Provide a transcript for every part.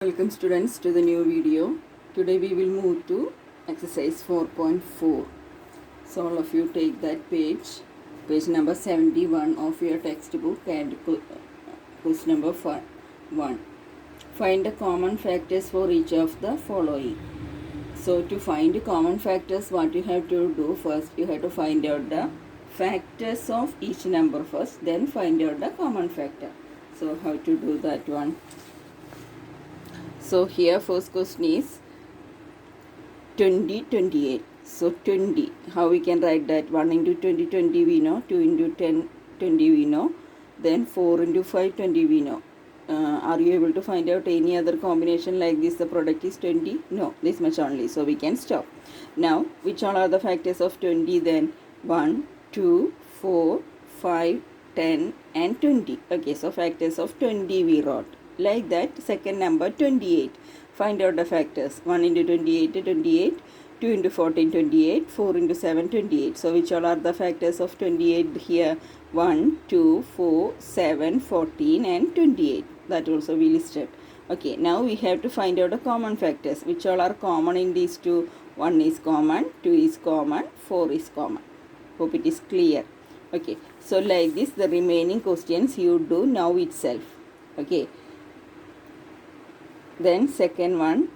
Welcome students to the new video. Today we will move to exercise 4.4. So all of you take that page number 71 of your textbook and question number 1. Find the common factors for each of the following. So to find common factors, what you have to do first, you have to find out the factors of each number first, then find out the common factor. So how to do that one? So here first question is 20, 28. So 20, how we can write that? 1 into 20, 20 we know. 2 into 10, 20 we know. Then 4 into 5, 20 we know. Are you able to find out any other combination like this? The product is 20? No, this much only. So we can stop. Now, which all are the factors of 20 then? 1, 2, 4, 5, 10 and 20. Okay, so factors of 20 we wrote. Like that, second number 28. Find out the factors. 1 into 28, 28. 2 into 14, 28. 4 into 7, 28. So which all are the factors of 28 here? 1, 2, 4, 7, 14 and 28. That also we listed. Okay, now we have to find out the common factors. Which all are common in these two? 1 is common, 2 is common, 4 is common. Hope it is clear. Okay, so like this, the remaining questions you do now itself. Okay. Then second one,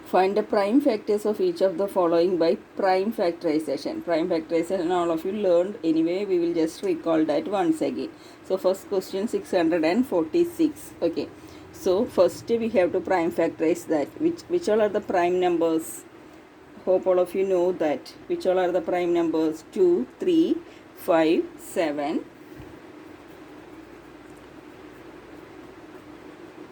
find the prime factors of each of the following by prime factorization. Prime factorization all of you learned anyway, we will just recall that once again. So first question 646. Okay, so first we have to prime factorize that. Which all are the prime numbers? Hope all of you know that. Which all are the prime numbers? 2, 3, 5, 7,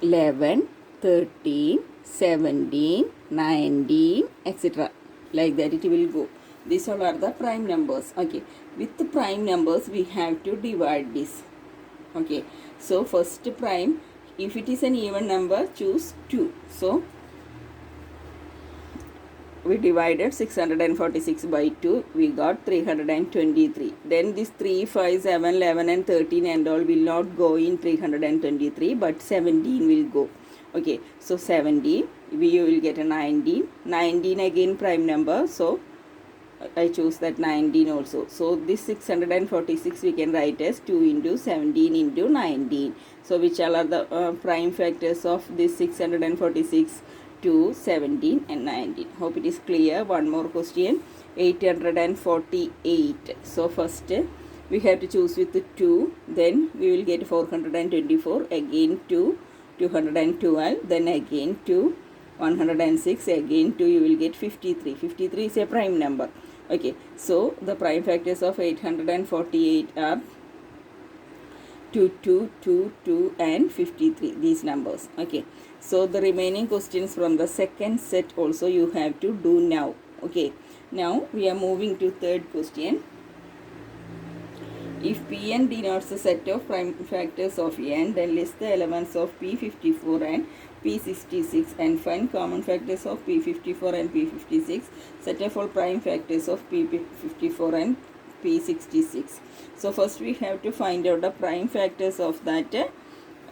11, 13, 17, 19, etc. Like that it will go. These all are the prime numbers. Okay. With the prime numbers, we have to divide this. Okay. So, first prime, if it is an even number, choose 2. So, we divided 646 by 2. We got 323. Then this 3, 5, 7, 11 and 13 and all will not go in 323. But 17 will go. Okay. So 17. We will get a 19. 19 again prime number. So I choose that 19 also. So this 646 we can write as 2 into 17 into 19. So which all are the prime factors of this 646? 2, 17 and 19. Hope it is clear. One more question. 848. So first we have to choose with 2. Then we will get 424. Again 2. 212. Then again 2. 106. Again 2. You will get 53. 53 is a prime number. Okay. So the prime factors of 848 are 2, 2, 2, 2 and 53. These numbers. Okay. So the remaining questions from the second set also you have to do now. Okay. Now we are moving to third question. If Pn denotes a set of prime factors of n, then list the elements of P54 and P66 and find common factors of P54 and P56. Set of all prime factors of P54 and P66. So first we have to find out the prime factors of that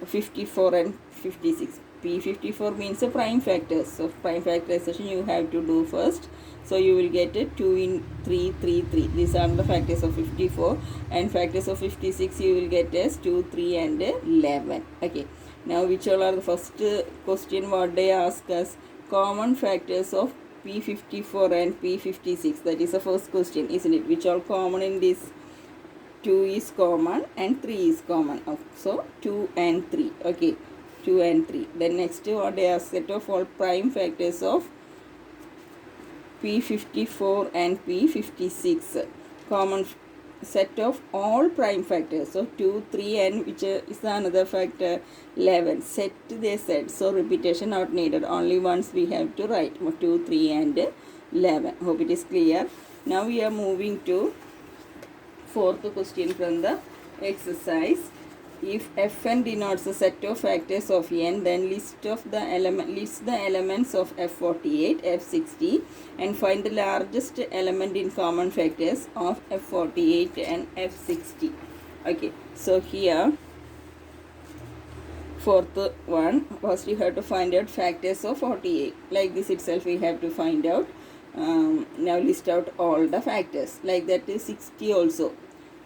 54 and 56. P54 means a prime factors. So prime factorization you have to do first. So you will get a 2 in 3, 3, 3. These are the factors of 54. And factors of 56 you will get as 2, 3 and 11. Okay. Now which all are the first question what they ask us? Common factors of P54 and P56. That is the first question, isn't it? Which all common in this? 2 is common and 3 is common. So 2 and 3. Okay. 2 and 3. Then next what they are set of all prime factors of P54 and P56. Common set of all prime factors. So 2, 3 and which is the another factor? 11. Set they said. So repetition not needed. Only once we have to write 2, 3 and 11. Hope it is clear. Now we are moving to fourth question from the exercise. If Fn denotes a set of factors of n, then list the elements of F48, F60 and find the largest element in common factors of F48 and F60. Okay, so here fourth one, first you have to find out factors of 48. Like this itself we have to find out. Now list out all the factors. Like that is 60 also.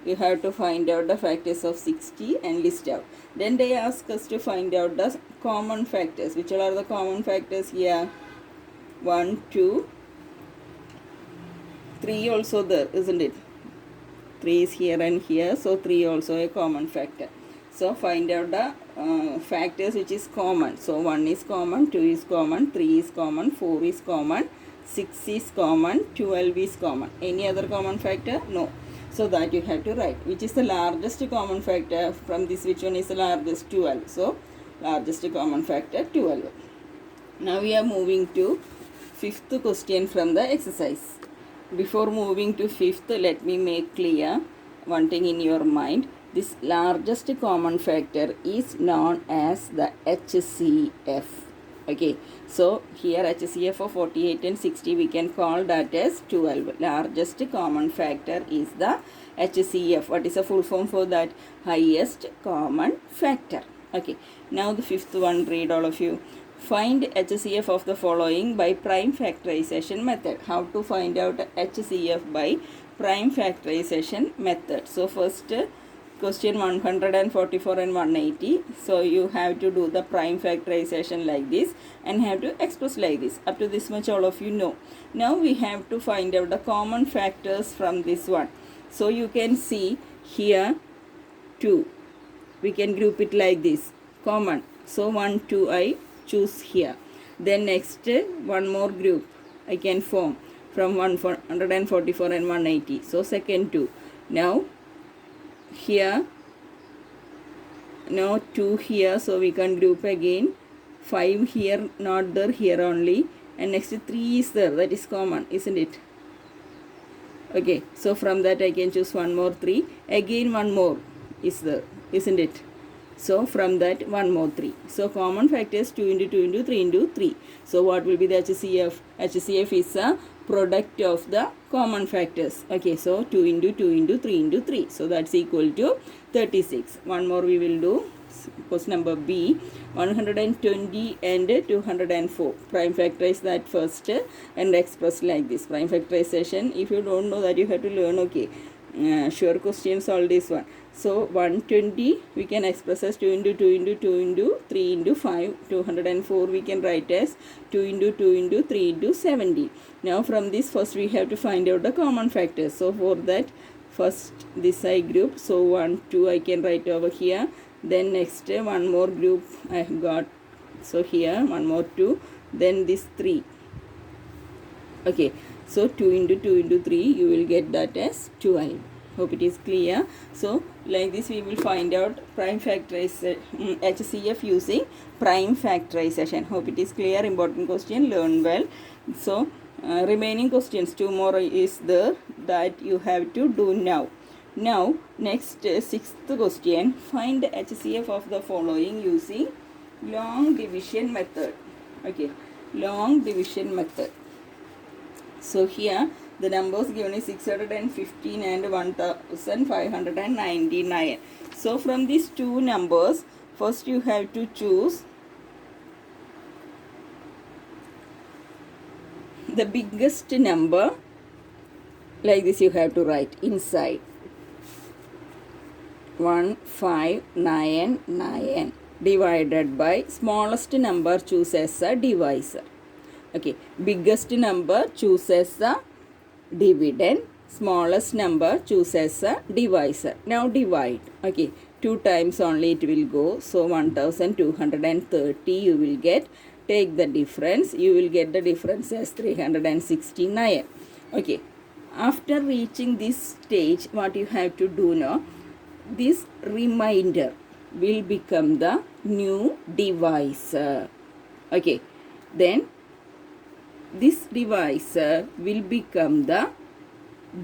You have to find out the factors of 60 and list out. Then they ask us to find out the common factors. Which are the common factors here? 1, 2, 3 also there, isn't it? 3 is here and here, so 3 also a common factor. So find out the factors which is common. So 1 is common, 2 is common, 3 is common, 4 is common, 6 is common, 12 is common. Any other common factor? No. So that you have to write. Which is the largest common factor? From this, which one is the largest? 12. So largest common factor 12. Now we are moving to fifth question from the exercise. Before moving to fifth, let me make clear one thing in your mind. This largest common factor is known as the HCF. Okay, so here HCF of 48 and 60 we can call that as 12. Largest common factor is the HCF. What is the full form for that? Highest common factor. Okay, now the fifth one, read all of you. Find HCF of the following by prime factorization method. How to find out HCF by prime factorization method? So first question 144 and 180. So you have to do the prime factorization like this and have to express like this. Up to this much all of you know. Now we have to find out the common factors from this one. So you can see here 2. We can group it like this. Common. So 1, 2 I choose here. Then next one more group I can form from 144 and 180. So second 2. Now here, now 2 here, so we can group again. 5 here, not there, here only. And next 3 is there, that is common, isn't it? Okay, so from that I can choose one more 3. Again one more is there, isn't it? So from that one more 3. So common factors 2 into 2 into 3 into 3. So what will be the HCF? HCF is a product of the common factors. Okay, so 2 into 2 into 3 into 3. So that's equal to 36. One more we will do. Question number B. 120 and 204. Prime factorize that first and express like this. Prime factorization, if you don't know that, you have to learn. Okay, sure question, solve this one. So 120 we can express as 2 into 2 into 2 into 3 into 5. 204 we can write as 2 into 2 into 3 into 70. Now from this first we have to find out the common factors. So for that first this I group. So 1, 2 I can write over here. Then next one more group I have got. So here one more 2. Then this 3. Okay. So 2 into 2 into 3 you will get that as 12. Hope it is clear. So like this we will find out prime factorization HCF using prime factorization. Hope it is clear. Important question, learn well. So remaining questions 2 more is there that you have to do now. Now next sixth question, find HCF of the following using long division method. Okay, long division method. So here the numbers given is 615 and 1599. So from these two numbers, first you have to choose the biggest number. Like this you have to write inside. 1599 divided by smallest number, choose as a divisor. Okay, biggest number choose as a dividend, smallest number choose as a divisor. Now divide. Okay, 2 times only it will go. So 1230 you will get. Take the difference. You will get the difference as 369. Okay, after reaching this stage, what you have to do now? This remainder will become the new divisor. Okay, then this divisor will become the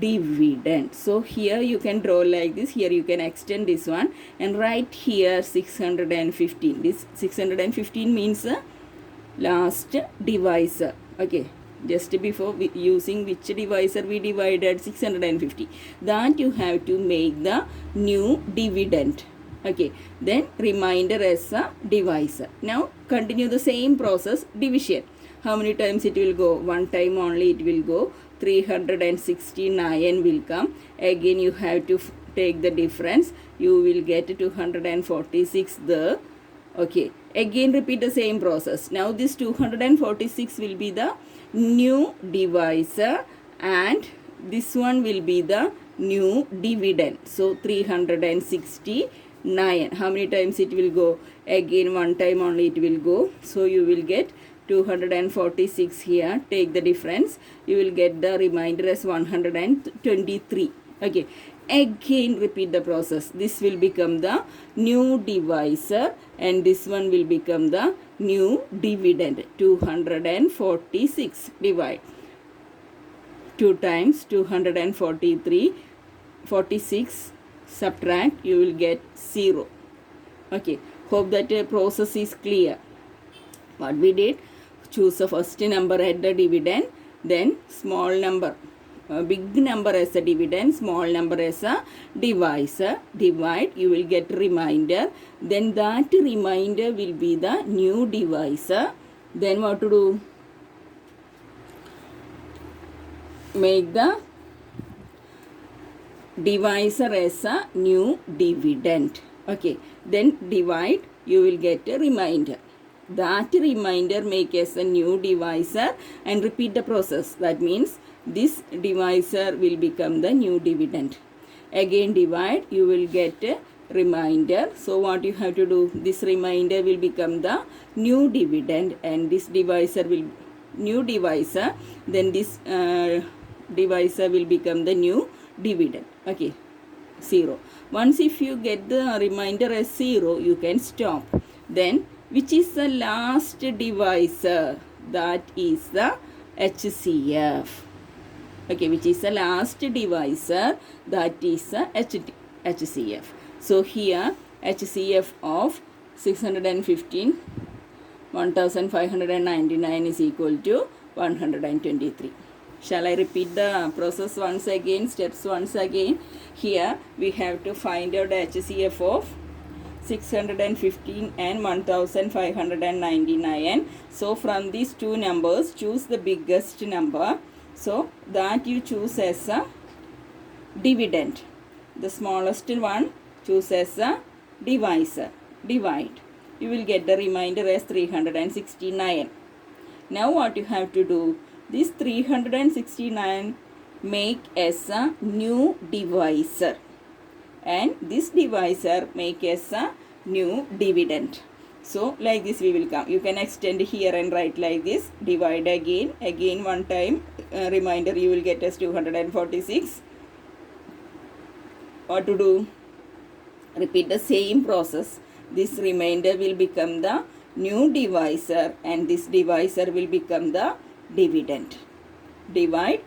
dividend. So here you can draw like this. Here you can extend this one and write here 615. This 615 means the last divisor. Okay, just before using which divisor we divided 650. That you have to make the new dividend. Okay, then remainder as a divisor. Now continue the same process, division. How many times it will go? One time only it will go. 369 will come. Again you have to take the difference. You will get 246 there. Okay, again repeat the same process. Now this 246 will be the new divisor and this one will be the new dividend. So 369. How many times it will go? Again one time only it will go. So you will get 246 here. Take the difference. You will get the remainder as 123. Okay. Again repeat the process. This will become the new divisor and this one will become the new dividend. 246 divide 2 times 243 46 subtract, you will get 0. Okay, hope that process is clear. What we did, choose the first number at the dividend, then small number, big number as a dividend, small number as a divisor, divide, you will get remainder, then that remainder will be the new divisor. Then what to do? Make the divisor as a new dividend. Okay, then divide, you will get a remainder. That remainder make as a new divisor and repeat the process. That means this divisor will become the new dividend. Again divide, you will get a remainder. So what you have to do, this remainder will become the new dividend and this divisor will new divisor, then this divisor will become the new dividend. Okay, 0. Once if you get the remainder as 0, you can stop. Then which is the last divisor? That is the HCF. Okay, which is the last divisor? That is the HCF. So here HCF of 615 1599 is equal to 123. Shall I repeat the process once again, steps once again? Here we have to find out the HCF of 615 and 1599. So from these two numbers, choose the biggest number. So that you choose as a dividend. The smallest one choose as a divisor. Divide. You will get the remainder as 369. Now what you have to do? This 369 make as a new divisor and this divisor make as a new dividend. So like this we will come. You can extend here and write like this. Divide again one time. Remainder you will get as 246. What to do? Repeat the same process. This remainder will become the new divisor and this divisor will become the dividend. Divide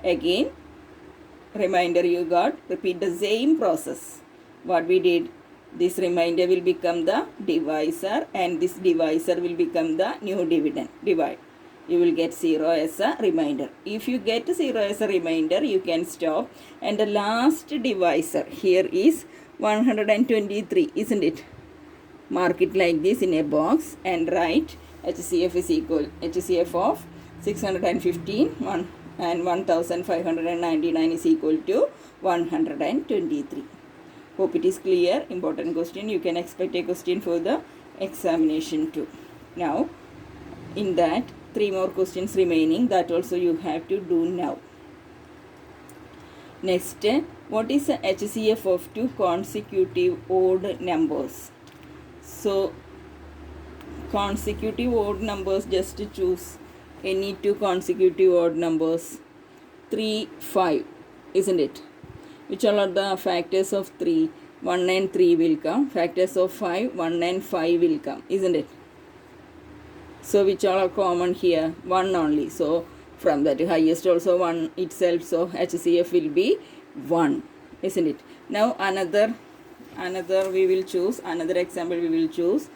again, remainder you got. Repeat the same process. What we did, this remainder will become the divisor and this divisor will become the new dividend. Divide. You will get 0 as a remainder. If you get 0 as a remainder, you can stop. And the last divisor here is 123, isn't it? Mark it like this in a box and write HCF is equal HCF of 615 and 1599 is equal to 123. Hope it is clear. Important question. You can expect a question for the examination too. Now in that 3 more questions remaining, that also you have to do now. Next, what is the HCF of 2 consecutive odd numbers? So consecutive odd numbers, just choose any 2 consecutive odd numbers. 3, 5, isn't it? Which all are the factors of 3? 1 and 3 will come. Factors of 5, 1 and 5 will come, isn't it? So which all are common here? 1 only. So from that highest also 1 itself. So HCF will be 1, isn't it? Now another we will choose. Another example we will choose.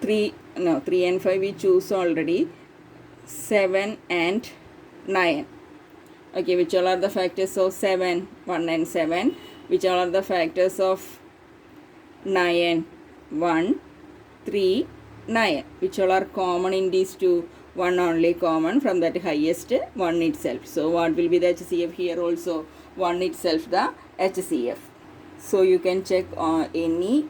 3 and 5 we choose already. 7 and 9. Okay, which all are the factors of 7? 1 and 7. Which all are the factors of 9? 1, 3, 9. Which all are common in these two? 1 only common from that highest 1 itself. So what will be the HCF here also? 1 itself the HCF. So you can check any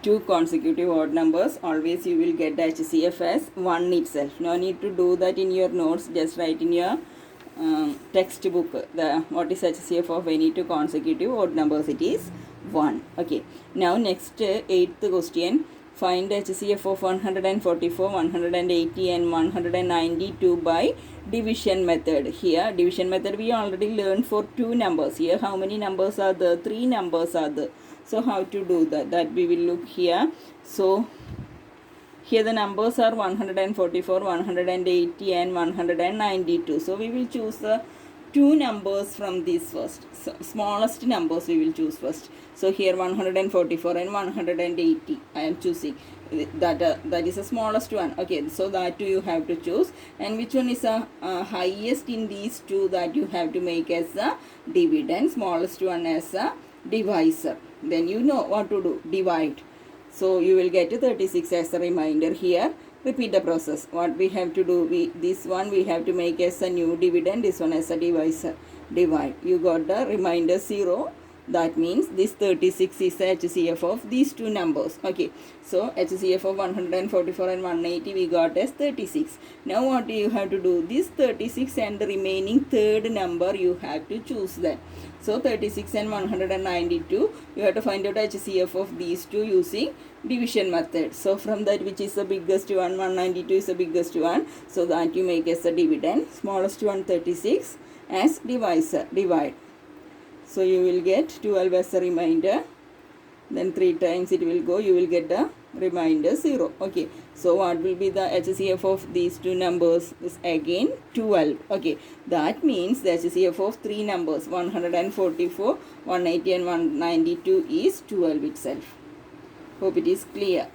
two consecutive odd numbers. Always you will get the HCF as 1 itself. No need to do that in your notes. Just write in your textbook what is HCF of any two consecutive odd numbers. It is 1. Okay. Now next eighth question. Find HCF of 144, 180 and 192 by division method. Here division method we already learned for two numbers. Here how many numbers are there? 3 numbers are there. So how to do that we will look here. So here the numbers are 144, 180 and 192. So we will choose the two numbers from this first. So smallest numbers we will choose first. So here 144 and 180 I am choosing. That is the smallest one. Okay, so that you have to choose. And which one is the highest in these two, that you have to make as a dividend. Smallest one as a divisor. Then you know what to do. Divide. So you will get 36 as a reminder here. Repeat the process. What we have to do, this one we have to make as a new dividend, this one as a divisor. Divide. You got the remainder 0. That means this 36 is the HCF of these two numbers. Okay. So HCF of 144 and 180 we got as 36. Now what you have to do? This 36 and the remaining third number you have to choose that. So 36 and 192 you have to find out HCF of these two using division method. So from that, which is the biggest one? 192 is the biggest one. So that you make as a dividend. Smallest one 36 as divisor. Divide. So you will get 12 as a remainder. Then 3 times it will go. You will get the remainder 0. Okay. So what will be the HCF of these two numbers? Is again 12. Okay. That means the HCF of three numbers 144, 180 and 192 is 12 itself. Hope it is clear.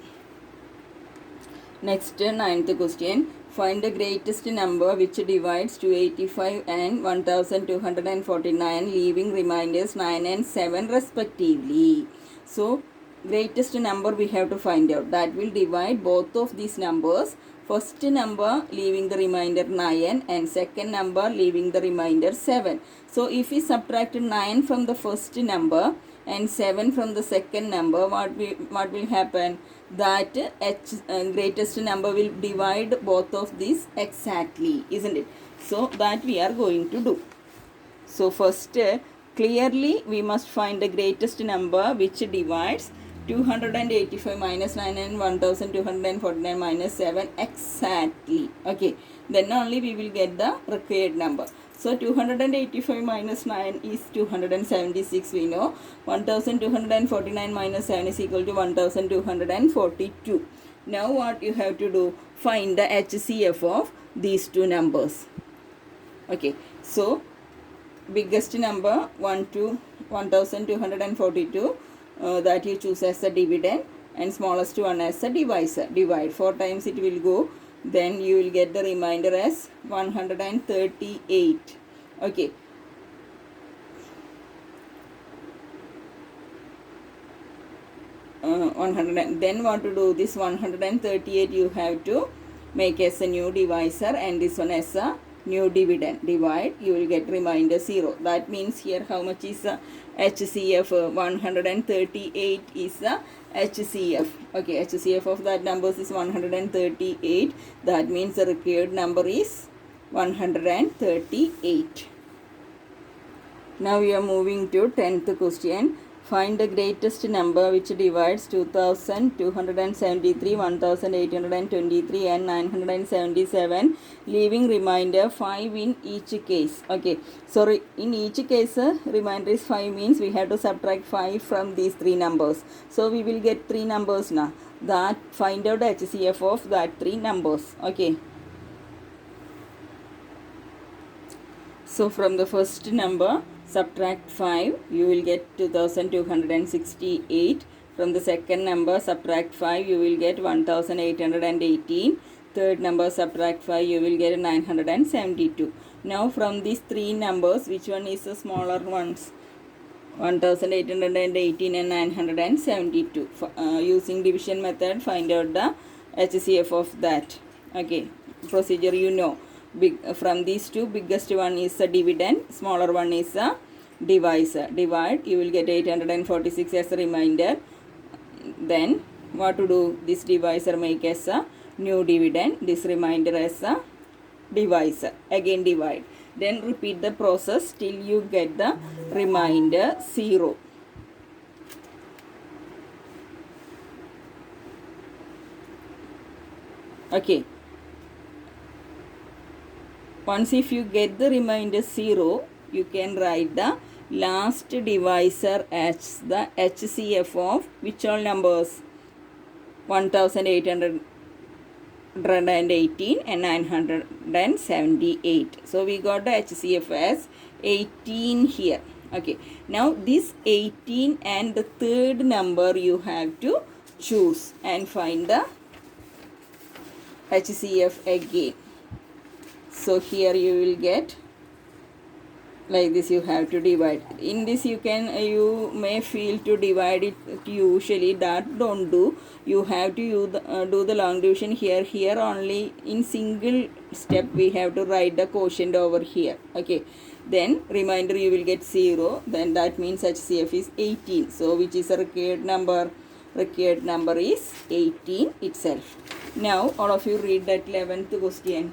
Next, ninth question. Find the greatest number which divides 285 and 1249, leaving remainders 9 and 7 respectively. So, greatest number we have to find out. That will divide both of these numbers. First number leaving the remainder 9 and second number leaving the remainder 7. So, if we subtract 9 from the first number and 7 from the second number, what will happen? That greatest number will divide both of these exactly, isn't it? So that we are going to do. So first clearly we must find the greatest number which divides 285 minus 9 and 1249 minus 7 exactly. Okay, then only we will get the required number. So 285 minus 9 is 276, we know. 1249 minus 7 is equal to 1242. Now what you have to do? Find the HCF of these two numbers. Okay, so biggest number 1242 that you choose as a dividend, and smallest one as a divisor. Divide 4 times it will go. Then you will get the remainder as 138. Okay. Then what to do? This 138 you have to make as a new divisor, and this one as a new dividend. Divide, you will get remainder 0. That means here how much is the HCF? 138 is the HCF. Okay, HCF of that numbers is 138. That means the required number is 138. Now we are moving to 10th question. Find the greatest number which divides 2273, 1823 and 977, leaving remainder 5 in each case. Okay, so in each case remainder is 5 means we have to subtract 5 from these 3 numbers. So we will get 3 numbers now. That find out HCF of that 3 numbers. Okay. So from the first number, subtract 5, you will get 2268. From the second number subtract 5, you will get 1818. Third number subtract 5, you will get 972. Now from these three numbers, which one is the smaller ones? 1818 and 972. Using division method, find out the HCF of that. Okay, procedure you know. From these two, biggest one is a dividend, smaller one is a divisor. Divide, you will get 846 as a remainder. Then what to do? This divisor make as a new dividend, this remainder as a divisor. Again divide. Then repeat the process till you get the remainder 0. Okay. Once if you get the remainder 0, you can write the last divisor as the HCF of which all numbers? 1818 and 978. So we got the HCF as 18 here. Okay. Now this 18 and the third number you have to choose and find the HCF again. So here you will get like this, you have to divide. In this you may feel to divide it usually, that don't do. You have to do the long division here only in single step we have to write the quotient over here. Okay, then remainder you will get 0, then that means HCF is 18. So which is a required number? Required number is 18 itself. Now all of you read that 11th question.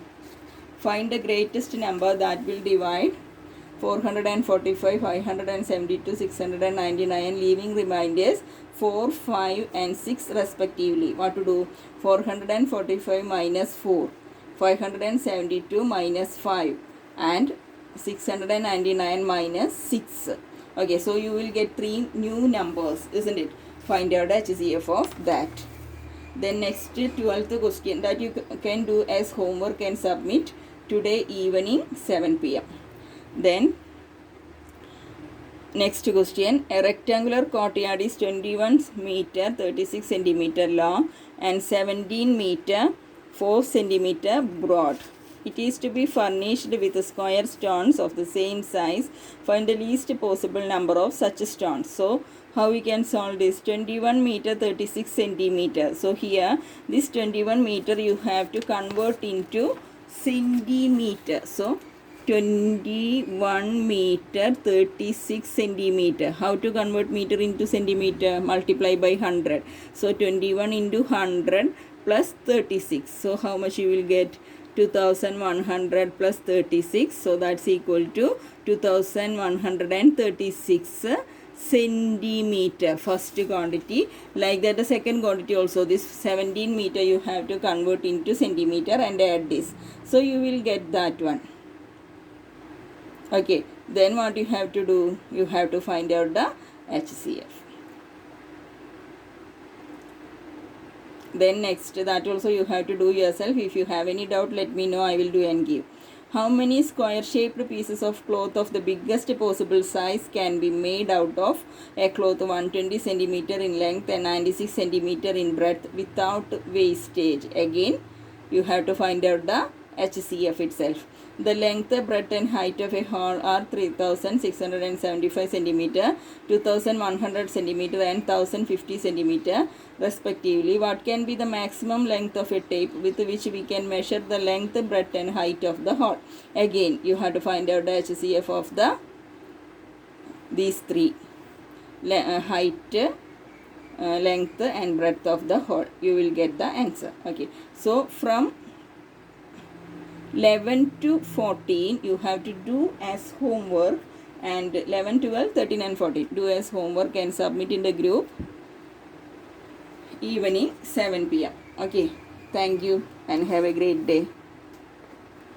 Find the greatest number that will divide 445, 572, 699, leaving remainders 4, 5 and 6 respectively. What to do? 445 minus 4, 572 minus 5 and 699 minus 6. Okay, so you will get 3 new numbers, isn't it? Find out HCF of that. Then next 12th question that you can do as homework and submit today evening 7 p.m. Then next question, a rectangular courtyard is 21 meter 36 centimeter long and 17 meter 4 centimeter broad. It is to be furnished with square stones of the same size. Find the least possible number of such stones. So how we can solve this? 21 meter 36 centimeter. So here this 21 meter you have to convert into centimeter. So 21 meter 36 centimeter. How to convert meter into centimeter? Multiply by 100. So 21 into 100 plus 36. So how much you will get? 2100 plus 36. So that's equal to 2136 centimeter. First quantity. Like that the second quantity also. This 17 meter you have to convert into centimeter and add this. So you will get that one. Okay, then what you have to do? You have to find out the HCF. Then next, that also you have to do yourself. If you have any doubt, let me know. I will do and give. How many square shaped pieces of cloth of the biggest possible size can be made out of a cloth 120 centimeter in length and 96 centimeter in breadth without wastage? Again, you have to find out the HCF itself. The length, breadth and height of a hole are 3675 centimeter, 2100 centimeter and 1050 centimeter respectively. What can be the maximum length of a tape with which we can measure the length, breadth and height of the hole? Again, you have to find out the HCF of these three. Height, length and breadth of the hole. You will get the answer. Okay. So from 11 to 14 you have to do as homework, and 11, 12, 13 and 14 do as homework and submit in the group evening 7 p.m. Okay, thank you and have a great day.